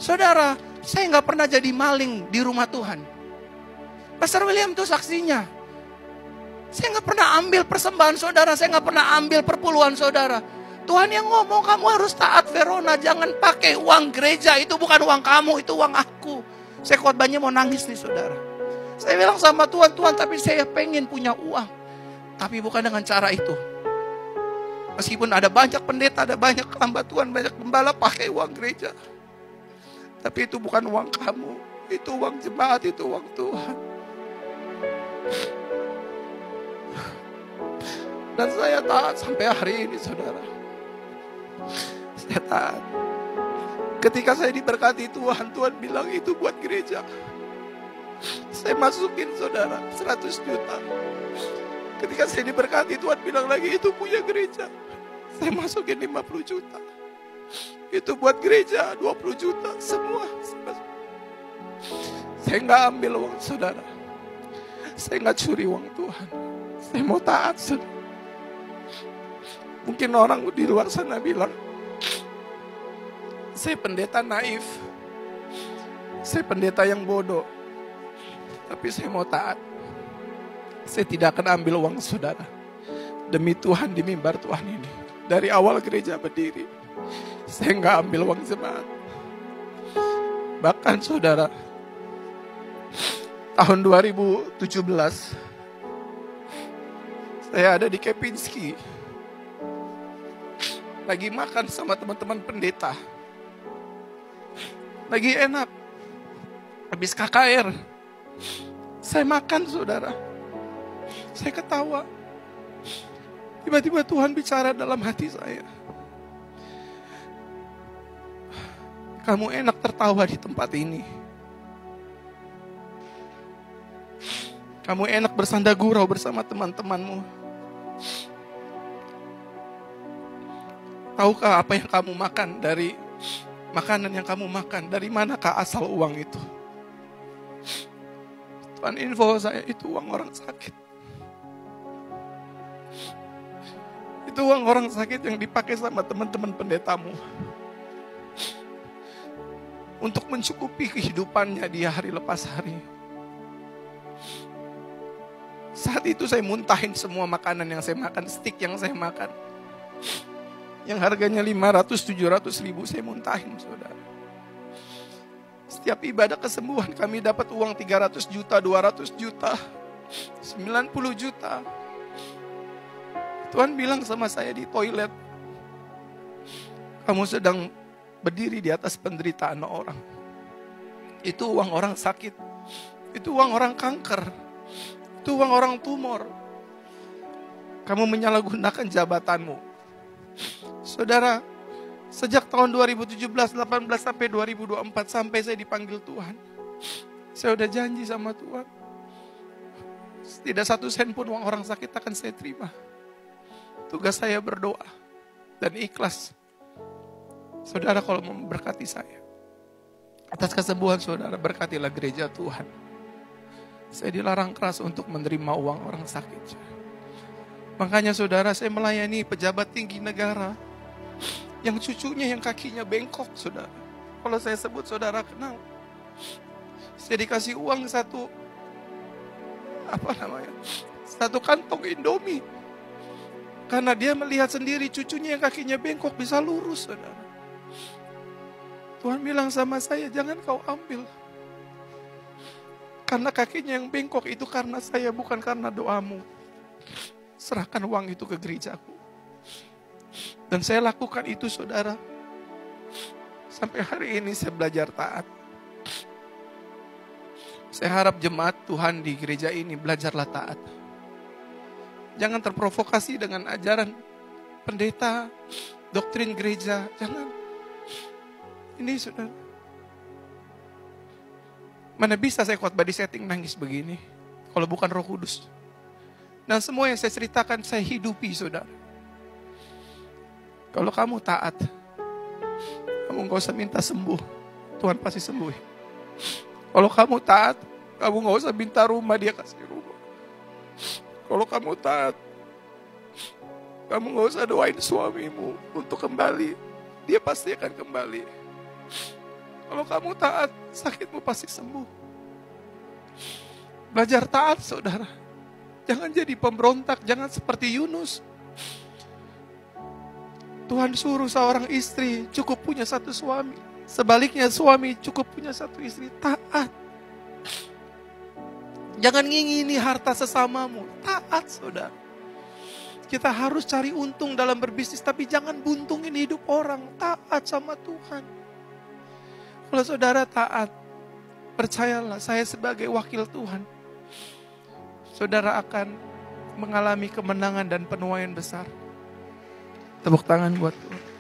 Saudara, saya nggak pernah jadi maling di rumah Tuhan. Pastor William itu saksinya. Saya nggak pernah ambil persembahan saudara, saya nggak pernah ambil perpuluhan saudara. Tuhan yang ngomong, kamu harus taat Verona, jangan pakai uang gereja, itu bukan uang kamu, itu uang aku. Saya khotbahnya mau nangis nih saudara. Saya bilang sama Tuhan, Tuhan tapi saya pengen punya uang. Tapi bukan dengan cara itu. Meskipun ada banyak pendeta, ada banyak hamba Tuhan, banyak gembala pakai uang gereja. Tapi itu bukan uang kamu, itu uang jemaat, itu uang Tuhan. Dan saya taat sampai hari ini saudara. Saya taat. Ketika saya diberkati Tuhan, Tuhan bilang itu buat gereja. Saya masukin saudara 100 juta. Ketika saya diberkati Tuhan bilang lagi itu punya gereja. Saya masukin 50 juta. Itu buat gereja 20 juta. Semua. Saya nggak ambil uang saudara. Saya nggak curi uang Tuhan. Saya mau taat saudara. Mungkin orang di luar sana bilang, saya pendeta naif, saya pendeta yang bodoh. Tapi saya mau taat. Saya tidak akan ambil uang saudara. Demi Tuhan di mimbar Tuhan ini. Dari awal gereja berdiri, saya nggak ambil uang jemaat. Bahkan saudara, tahun 2017, saya ada di Kempinski. Lagi makan sama teman-teman pendeta. Lagi enak. Habis KKR. Saya makan saudara. Saya ketawa. Tiba-tiba Tuhan bicara dalam hati saya. Kamu enak tertawa di tempat ini. Kamu enak bersanda gurau bersama teman-temanmu. Tahukah apa yang kamu makan dari makanan yang kamu makan? Dari manakah asal uang itu? Tuhan info saya itu uang orang sakit. Itu uang orang sakit yang dipakai sama teman-teman pendetamu. Untuk mencukupi kehidupannya di hari lepas hari. Saat itu saya muntahin semua makanan yang saya makan, stik yang saya makan. Yang harganya 500-700 ribu saya muntahin saudara. Setiap ibadah kesembuhan kami dapat uang 300 juta, 200 juta, 90 juta. Tuhan bilang sama saya di toilet, kamu sedang berdiri di atas penderitaan orang. Itu uang orang sakit. Itu uang orang kanker. Itu uang orang tumor. Kamu menyalahgunakan jabatanmu. Saudara, sejak tahun 2017, 18 sampai 2024 sampai saya dipanggil Tuhan. Saya udah janji sama Tuhan. Tidak satu sen pun uang orang sakit akan saya terima. Tugas saya berdoa dan ikhlas. Saudara kalau mau memberkati saya, atas kesembuhan saudara, berkatilah gereja Tuhan. Saya dilarang keras untuk menerima uang orang sakit. Makanya saudara, saya melayani pejabat tinggi negara yang cucunya yang kakinya bengkok saudara. Kalau saya sebut saudara kenal. Saya dikasih uang satu kantong Indomie. Karena dia melihat sendiri cucunya yang kakinya bengkok bisa lurus saudara. Tuhan bilang sama saya, jangan kau ambil. Karena kakinya yang bengkok itu karena saya, bukan karena doamu. Serahkan uang itu ke gerejaku. Dan saya lakukan itu saudara. Sampai hari ini saya belajar taat. Saya harap jemaat Tuhan di gereja ini belajarlah taat. Jangan terprovokasi dengan ajaran pendeta, doktrin gereja. Jangan. Ini saudara. Mana bisa saya khotbah di setting nangis begini. Kalau bukan Roh Kudus. Dan semua yang saya ceritakan saya hidupi saudara. Kalau kamu taat, kamu gak usah minta sembuh. Tuhan pasti sembuh. Kalau kamu taat, kamu gak usah minta rumah, dia kasih rumah. Kalau kamu taat, kamu gak usah doain suamimu untuk kembali. Dia pasti akan kembali. Kalau kamu taat, sakitmu pasti sembuh. Belajar taat, saudara. Jangan jadi pemberontak, jangan seperti Yunus. Tuhan suruh seorang istri cukup punya satu suami. Sebaliknya suami cukup punya satu istri. Taat. Jangan ngingini harta sesamamu. Taat, saudara. Kita harus cari untung dalam berbisnis, tapi jangan buntungin hidup orang. Taat sama Tuhan. Kalau saudara taat, percayalah, saya sebagai wakil Tuhan, saudara akan mengalami kemenangan dan penuaian besar. Tepuk tangan buat Tuhan.